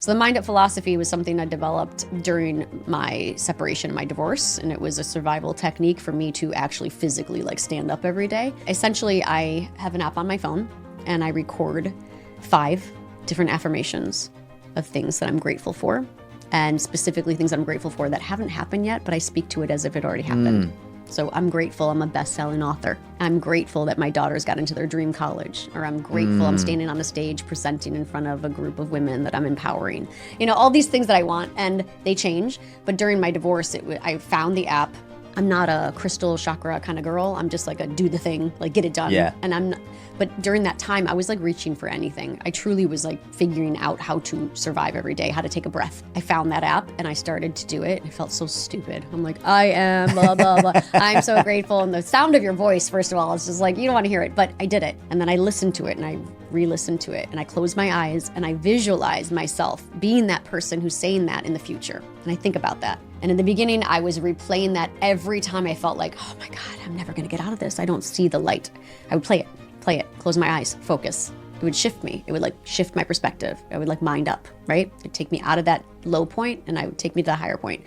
So the Mind Up philosophy was something I developed during my separation, my divorce, and it was a survival technique for me to actually physically stand up every day. Essentially, I have an app on my phone and I record 5 different affirmations of things that I'm grateful for, and specifically things I'm grateful for that haven't happened yet, but I speak to it as if it already happened. So I'm grateful I'm a best-selling author. I'm grateful that my daughters got into their dream college. Or I'm grateful I'm standing on a stage presenting in front of a group of women that I'm empowering. All these things that I want, and they change. But during my divorce, I found the app. I'm not a crystal chakra kind of girl. I'm just like a do the thing, get it done. Yeah. And but during that time, I was reaching for anything. I truly was figuring out how to survive every day, how to take a breath. I found that app and I started to do it. I felt so stupid. I'm like, I am blah, blah, blah. I'm so grateful. And the sound of your voice, first of all, it's just you don't want to hear it, but I did it. And then I listened to it and I re-listened to it and I closed my eyes and I visualized myself being that person who's saying that in the future. And I think about that. And in the beginning, I was replaying that every time I felt oh my God, I'm never gonna get out of this. I don't see the light. I would play it, close my eyes, focus. It would shift me. It would shift my perspective. I would mind up, right? It'd take me out of that low point and I would take me to the higher point.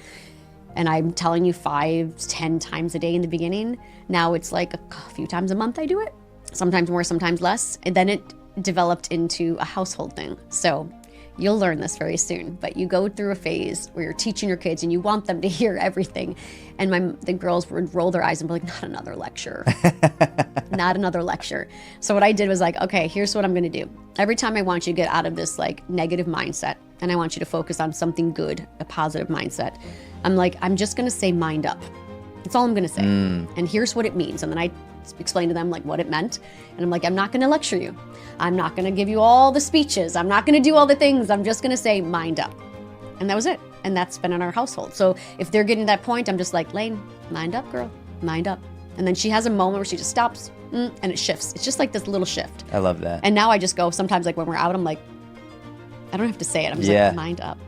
And I'm telling you 5-10 times a day in the beginning. Now it's a few times a month I do it. Sometimes more, sometimes less. And then it developed into a household thing. So you'll learn this very soon, but you go through a phase where you're teaching your kids and you want them to hear everything. And the girls would roll their eyes and be not another lecture, not another lecture. So what I did was okay, here's what I'm gonna do. Every time I want you to get out of this negative mindset and I want you to focus on something good, a positive mindset, I'm just gonna say mind up. That's all I'm gonna say. And here's what it means. And then I explain to them what it meant. And I'm not gonna lecture you. I'm not gonna give you all the speeches. I'm not gonna do all the things. I'm just gonna say mind up. And that was it. And that's been in our household. So if they're getting to that point, I'm just Lane, mind up, girl, mind up. And then she has a moment where she just stops and it shifts. It's just this little shift. I love that. And now I just go sometimes when we're out, I'm I don't have to say it. I'm just mind up.